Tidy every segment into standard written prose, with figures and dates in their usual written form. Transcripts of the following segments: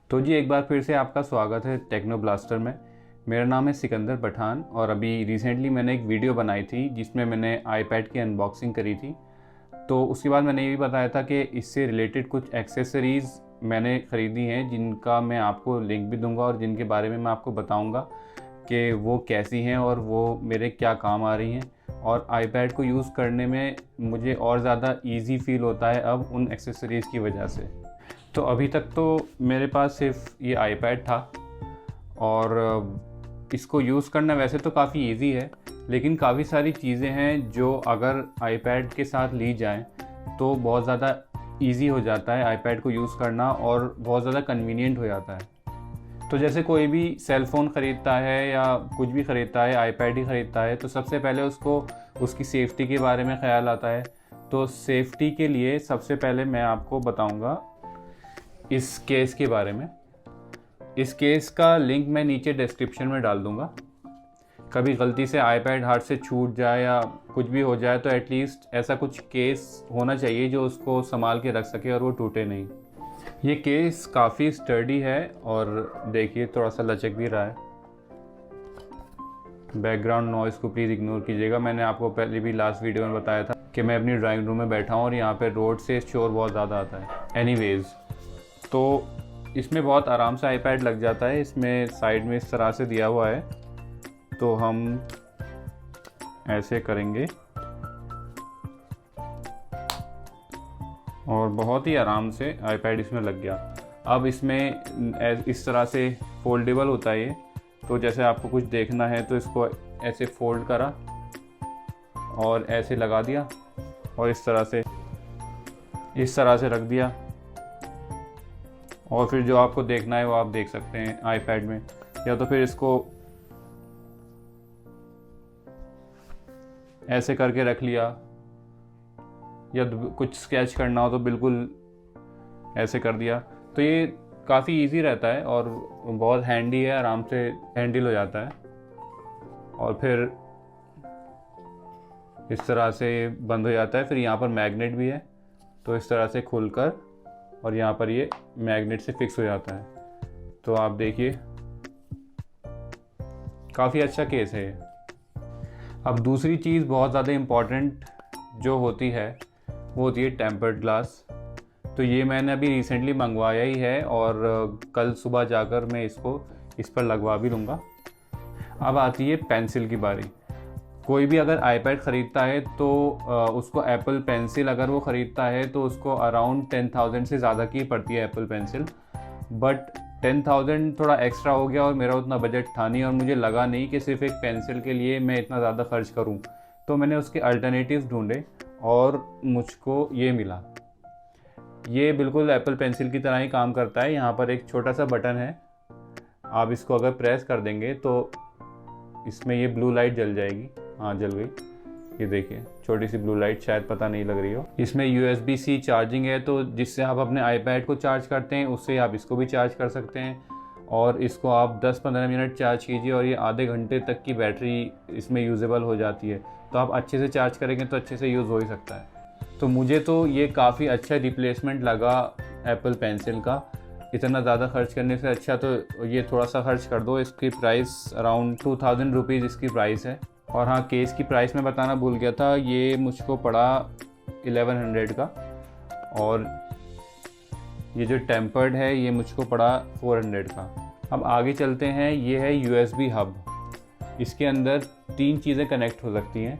तो जी एक बार फिर से आपका स्वागत है टेक्नो ब्लास्टर में। मेरा नाम है सिकंदर पठान और अभी रिसेंटली मैंने एक वीडियो बनाई थी जिसमें मैंने आईपैड की अनबॉक्सिंग करी थी। तो उसके बाद मैंने ये भी बताया था कि इससे रिलेटेड कुछ एक्सेसरीज़ मैंने ख़रीदी हैं जिनका मैं आपको लिंक भी दूंगा और जिनके बारे में मैं आपको बताऊंगा कि वो कैसी हैं और वो मेरे क्या काम आ रही हैं। और आईपैड को यूज़ करने में मुझे और ज़्यादा ईजी फील होता है अब उन एक्सेसरीज़ की वजह से। तो अभी तक तो मेरे पास सिर्फ ये आईपैड था और इसको यूज़ करना वैसे तो काफ़ी इजी है, लेकिन काफ़ी सारी चीज़ें हैं जो अगर आईपैड के साथ ली जाएं तो बहुत ज़्यादा इजी हो जाता है आईपैड को यूज़ करना और बहुत ज़्यादा कन्वीनियंट हो जाता है। तो जैसे कोई भी सेल फ़ोन ख़रीदता है या कुछ भी ख़रीदता है, आईपैड ही ख़रीदता है, तो सबसे पहले उसको उसकी सेफ्टी के बारे में ख़्याल आता है। तो सेफ्टी के लिए सबसे पहले मैं आपको बताऊंगा इस केस के बारे में। इस केस का लिंक मैं नीचे डिस्क्रिप्शन में डाल दूंगा। कभी गलती से आईपैड हाथ से छूट जाए या कुछ भी हो जाए तो एटलीस्ट ऐसा कुछ केस होना चाहिए जो उसको संभाल के रख सके और वो टूटे नहीं। ये केस काफ़ी स्टर्डी है और देखिए थोड़ा सा लचक भी रहा है। बैकग्राउंड नॉइज़ को प्लीज़ इग्नोर कीजिएगा। मैंने आपको पहले भी लास्ट वीडियो में बताया था कि मैं अपनी ड्राइंग रूम में बैठा हूँ और यहाँ पर रोड से शोर बहुत ज़्यादा आता है। एनीवेज़, तो इसमें बहुत आराम से आईपैड लग जाता है। इसमें साइड में इस तरह से दिया हुआ है, तो हम ऐसे करेंगे और बहुत ही आराम से आईपैड इसमें लग गया। अब इसमें इस तरह से फोल्डेबल होता है ये। तो जैसे आपको कुछ देखना है तो इसको ऐसे फोल्ड करा और ऐसे लगा दिया और इस तरह से रख दिया और फिर जो आपको देखना है वो आप देख सकते हैं आईपैड में। या तो फिर इसको ऐसे करके रख लिया, या कुछ स्केच करना हो तो बिल्कुल ऐसे कर दिया। तो ये काफ़ी इजी रहता है और बहुत हैंडी है, आराम से हैंडल हो जाता है। और फिर इस तरह से बंद हो जाता है। फिर यहाँ पर मैग्नेट भी है, तो इस तरह से खुलकर और यहाँ पर ये मैग्नेट से फिक्स हो जाता है। तो आप देखिए काफ़ी अच्छा केस है ये। अब दूसरी चीज़ बहुत ज़्यादा इम्पॉर्टेंट जो होती है वो होती है टेम्पर्ड ग्लास। तो ये मैंने अभी रिसेंटली मंगवाया ही है और कल सुबह जाकर मैं इसको इस पर लगवा भी लूँगा। अब आती है पेंसिल की बारी। कोई भी अगर आईपैड ख़रीदता है तो उसको एप्पल पेंसिल अगर वो ख़रीदता है तो उसको अराउंड 10,000 से ज़्यादा की पड़ती है एप्पल पेंसिल। बट 10,000 थोड़ा एक्स्ट्रा हो गया और मेरा उतना बजट था नहीं और मुझे लगा नहीं कि सिर्फ एक पेंसिल के लिए मैं इतना ज़्यादा खर्च करूं। तो मैंने उसके अल्टरनेटिव्स ढूंढे और मुझको ये मिला। ये बिल्कुल एप्पल पेंसिल की तरह ही काम करता है। यहाँ पर एक छोटा सा बटन है, आप इसको अगर प्रेस कर देंगे तो इसमें ये ब्लू लाइट जल जाएगी। हाँ, जल गई। ये देखिए छोटी सी ब्लू लाइट, शायद पता नहीं लग रही हो। इसमें USB-C चार्जिंग है, तो जिससे आप अपने आईपैड को चार्ज करते हैं उससे आप इसको भी चार्ज कर सकते हैं। और इसको आप 10-15 मिनट चार्ज कीजिए और ये आधे घंटे तक की बैटरी इसमें यूजेबल हो जाती है। तो आप अच्छे से चार्ज करेंगे तो अच्छे से यूज़ हो ही सकता है। तो मुझे तो ये काफ़ी अच्छा रिप्लेसमेंट लगा एप्पल पेंसिल का। इतना ज़्यादा खर्च करने से अच्छा तो ये थोड़ा सा खर्च कर दो। इसकी प्राइस अराउंड 2000 रुपीज़ इसकी प्राइस है। और हाँ, केस की प्राइस मैं बताना भूल गया था, ये मुझको पड़ा 1100 का और ये जो टेम्पर्ड है ये मुझको पड़ा 400 का। अब आगे चलते हैं। ये है USB हब। इसके अंदर 3 चीज़ें कनेक्ट हो सकती हैं।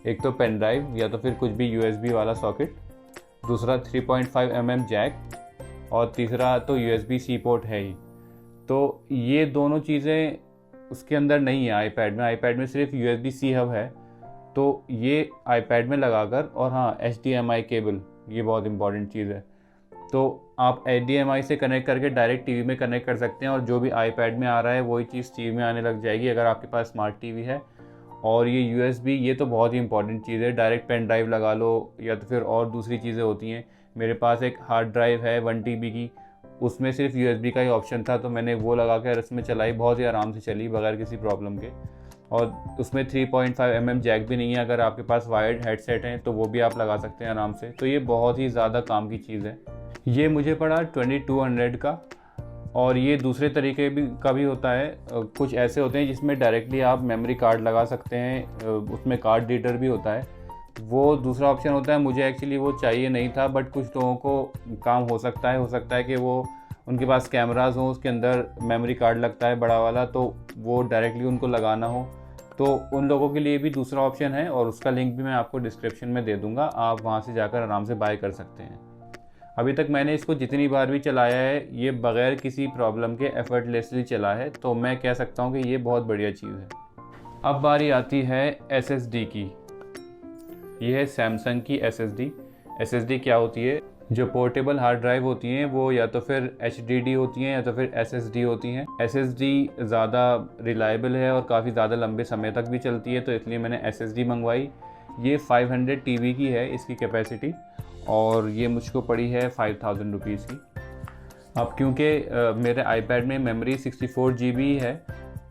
एक तो पेन ड्राइव या तो फिर कुछ भी USB वाला सॉकेट, दूसरा 3.5 mm जैक और तीसरा तो USB-C पोर्ट है ही। तो ये दोनों चीज़ें उसके अंदर नहीं है आईपैड में सिर्फ USB-C हब है। तो ये आईपैड में लगाकर, और हाँ HDMI केबल, ये बहुत इंपॉर्टेंट चीज़ है। तो आप HDMI से कनेक्ट करके डायरेक्ट टीवी में कनेक्ट कर सकते हैं और जो भी आईपैड में आ रहा है वही चीज़ टीवी में आने लग जाएगी अगर आपके पास स्मार्ट टीवी है। और ये USB, ये तो बहुत ही इंपॉर्टेंट चीज़ है। डायरेक्ट पेन ड्राइव लगा लो या तो फिर और दूसरी चीज़ें होती हैं। मेरे पास एक हार्ड ड्राइव है 1 TB की, उसमें सिर्फ USB का ही ऑप्शन था तो मैंने वो लगा कर उसमें चलाई, बहुत ही आराम से चली बगैर किसी प्रॉब्लम के। और उसमें 3.5 mm जैक भी नहीं है। अगर आपके पास वायर्ड हेडसेट हैं तो वो भी आप लगा सकते हैं आराम से। तो ये बहुत ही ज़्यादा काम की चीज़ है। ये मुझे पड़ा 2200 का और ये दूसरे तरीके का भी होता है। कुछ ऐसे होते हैं जिसमें डायरेक्टली आप मेमोरी कार्ड लगा सकते हैं, उसमें कार्ड रीडर भी होता है, वो दूसरा ऑप्शन होता है। मुझे एक्चुअली वो चाहिए नहीं था, बट कुछ लोगों को काम हो सकता है कि वो उनके पास कैमराज हों, उसके अंदर मेमोरी कार्ड लगता है बड़ा वाला, तो वो डायरेक्टली उनको लगाना हो, तो उन लोगों के लिए भी दूसरा ऑप्शन है और उसका लिंक भी मैं आपको डिस्क्रिप्शन में दे दूँगा। आप वहाँ से जाकर आराम से बाय कर सकते हैं। अभी तक मैंने इसको जितनी बार भी चलाया है, ये बग़ैर किसी प्रॉब्लम के एफर्टलेसली चला है, तो मैं कह सकता हूँ कि ये बहुत बढ़िया चीज़ है। अब बारी आती है SSD की। ये है सैमसंग की SSD। SSD क्या होती है? जो पोर्टेबल हार्ड ड्राइव होती हैं वो या तो फिर HDD होती हैं या तो फिर SSD होती हैं। SSD ज़्यादा रिलायबल है और काफ़ी ज़्यादा लंबे समय तक भी चलती है, तो इसलिए मैंने SSD मंगवाई। ये 500 TB की है इसकी कैपेसिटी, और ये मुझको पड़ी है 5000 रुपीज़ की। अब क्योंकि मेरे आईपैड में मेमोरी 64 GB है,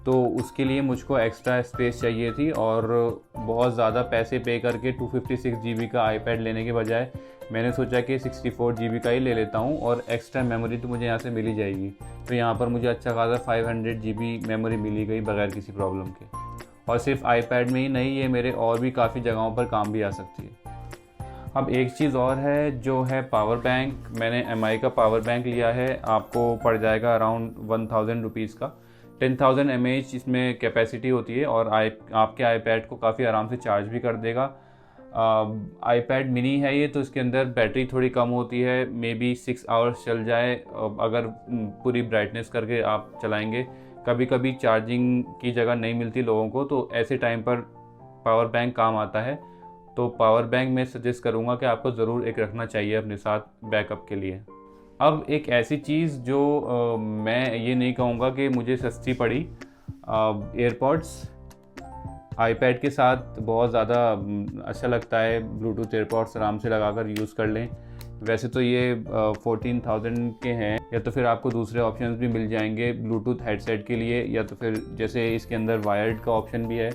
तो उसके लिए मुझको एक्स्ट्रा स्पेस चाहिए थी, और बहुत ज़्यादा पैसे पे करके 256 GB का आईपैड लेने के बजाय मैंने सोचा कि 64 GB का ही ले लेता हूँ, और एक्स्ट्रा मेमोरी तो मुझे यहाँ से मिल ही जाएगी। तो यहाँ पर मुझे अच्छा खासा 500 GB मेमोरी मिली गई बगैर किसी प्रॉब्लम के। और सिर्फ आईपैड में ही नहीं, ये मेरे और भी काफ़ी जगहों पर काम भी आ सकती है। अब एक चीज़ और है जो है पावर बैंक। मैंने MI का पावर बैंक लिया है, आपको पड़ जाएगा अराउंड 1000 रुपीज़ का। 10,000 mAh इसमें कैपेसिटी होती है, और आपके आईपैड को काफ़ी आराम से चार्ज भी कर देगा। आईपैड मिनी है ये, तो इसके अंदर बैटरी थोड़ी कम होती है, मे बी 6 आवर्स चल जाए अगर पूरी ब्राइटनेस करके आप चलाएंगे। कभी कभी चार्जिंग की जगह नहीं मिलती लोगों को, तो ऐसे टाइम पर पावर बैंक काम आता है। तो पावर बैंक मैं सजेस्ट करूँगा कि आपको ज़रूर एक रखना चाहिए अपने साथ बैकअप के लिए। अब एक ऐसी चीज़ जो मैं ये नहीं कहूँगा कि मुझे सस्ती पड़ी, एयरपॉड्स। आईपैड के साथ बहुत ज़्यादा अच्छा लगता है, ब्लूटूथ एयरपॉड्स आराम से लगाकर यूज़ कर लें। वैसे तो ये 14,000 के हैं, या तो फिर आपको दूसरे ऑप्शंस भी मिल जाएंगे ब्लूटूथ हेडसेट के लिए, या तो फिर जैसे इसके अंदर वायर्ड का ऑप्शन भी है,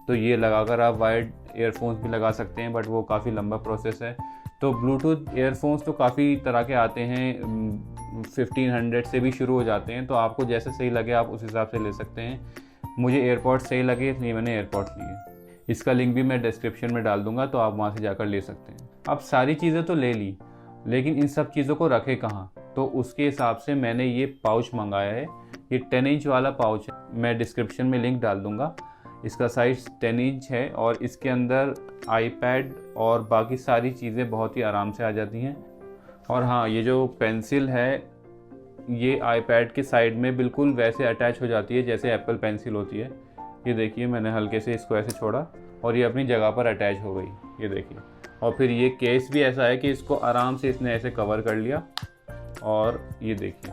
तो ये लगाकर आप वायर्ड ईयरफोन्स भी लगा सकते हैं, बट वो काफ़ी लंबा प्रोसेस है। तो ब्लूटूथ ईयरफोन्स तो काफ़ी तरह के आते हैं, 1500 से भी शुरू हो जाते हैं, तो आपको जैसे सही लगे आप उस हिसाब से ले सकते हैं। मुझे एयरपॉड्स सही लगे इसलिए मैंने एयरपॉड्स लिए। इसका लिंक भी मैं डिस्क्रिप्शन में डाल दूंगा, तो आप वहाँ से जाकर ले सकते हैं। अब सारी चीज़ें तो ले ली, लेकिन इन सब चीज़ों को रखे कहाँ, तो उसके हिसाब से मैंने ये पाउच मंगाया है। ये 10 इंच वाला पाउच है, मैं डिस्क्रिप्शन में लिंक डाल दूंगा। इसका साइज़ 10 इंच है, और इसके अंदर आईपैड और बाकी सारी चीज़ें बहुत ही आराम से आ जाती हैं। और हाँ, ये जो पेंसिल है ये आईपैड के साइड में बिल्कुल वैसे अटैच हो जाती है जैसे एप्पल पेंसिल होती है। ये देखिए, मैंने हल्के से इसको ऐसे छोड़ा और ये अपनी जगह पर अटैच हो गई, ये देखिए। और फिर ये केस भी ऐसा है कि इसको आराम से इसने ऐसे कवर कर लिया, और ये देखिए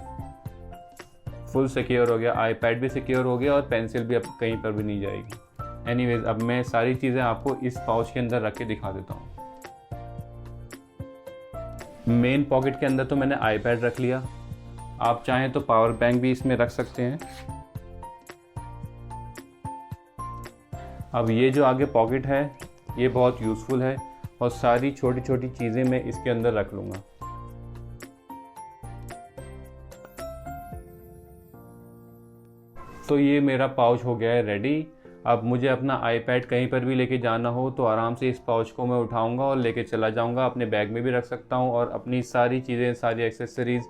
फुल सिक्योर हो गया, आईपैड भी सिक्योर हो गया, और पेंसिल भी अब कहीं पर भी नहीं जाएगी। एनीवेज, अब मैं सारी चीज़ें आपको इस पाउच के अंदर रख के दिखा देता हूँ। मेन पॉकेट के अंदर तो मैंने आईपैड रख लिया, आप चाहें तो पावर बैंक भी इसमें रख सकते हैं। अब ये जो आगे पॉकेट है ये बहुत यूज़फुल है, और सारी छोटी छोटी चीज़ें मैं इसके अंदर रख लूँगा। तो ये मेरा पाउच हो गया है रेडी। अब मुझे अपना आईपैड कहीं पर भी लेके जाना हो तो आराम से इस पाउच को मैं उठाऊंगा और लेके चला जाऊंगा। अपने बैग में भी रख सकता हूं, और अपनी सारी चीज़ें, सारी एक्सेसरीज़,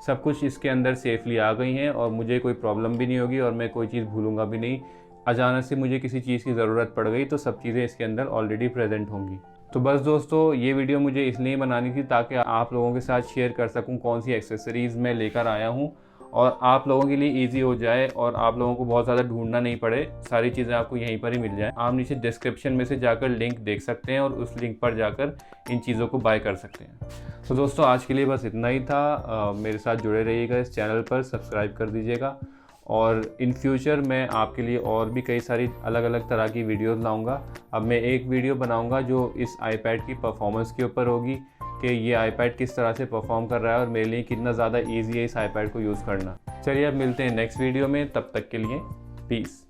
सब कुछ इसके अंदर सेफली आ गई हैं, और मुझे कोई प्रॉब्लम भी नहीं होगी, और मैं कोई चीज़ भूलूंगा भी नहीं। अचानक से मुझे किसी चीज़ की ज़रूरत पड़ गई तो सब चीज़ें इसके अंदर ऑलरेडी प्रेजेंट होंगी। तो बस दोस्तों, ये वीडियो मुझे इसलिए बनानी थी ताकि आप लोगों के साथ शेयर कर सकूं कौन सी एक्सेसरीज़ मैं लेकर आया हूं, और आप लोगों के लिए इजी हो जाए और आप लोगों को बहुत ज़्यादा ढूंढना नहीं पड़े, सारी चीज़ें आपको यहीं पर ही मिल जाए। आप नीचे डिस्क्रिप्शन में से जाकर लिंक देख सकते हैं और उस लिंक पर जाकर इन चीज़ों को बाय कर सकते हैं। तो दोस्तों, आज के लिए बस इतना ही था। मेरे साथ जुड़े रहिएगा, इस चैनल पर सब्सक्राइब कर दीजिएगा, और इन फ्यूचर मैं आपके लिए और भी कई सारी अलग अलग तरह की वीडियोस लाऊंगा। अब मैं एक वीडियो बनाऊंगा जो इस आईपैड की परफॉर्मेंस के ऊपर होगी कि ये आईपैड किस तरह से परफॉर्म कर रहा है और मेरे लिए कितना ज़्यादा ईजी है इस आईपैड को यूज़ करना। चलिए, अब मिलते हैं नेक्स्ट वीडियो में, तब तक के लिए पीस।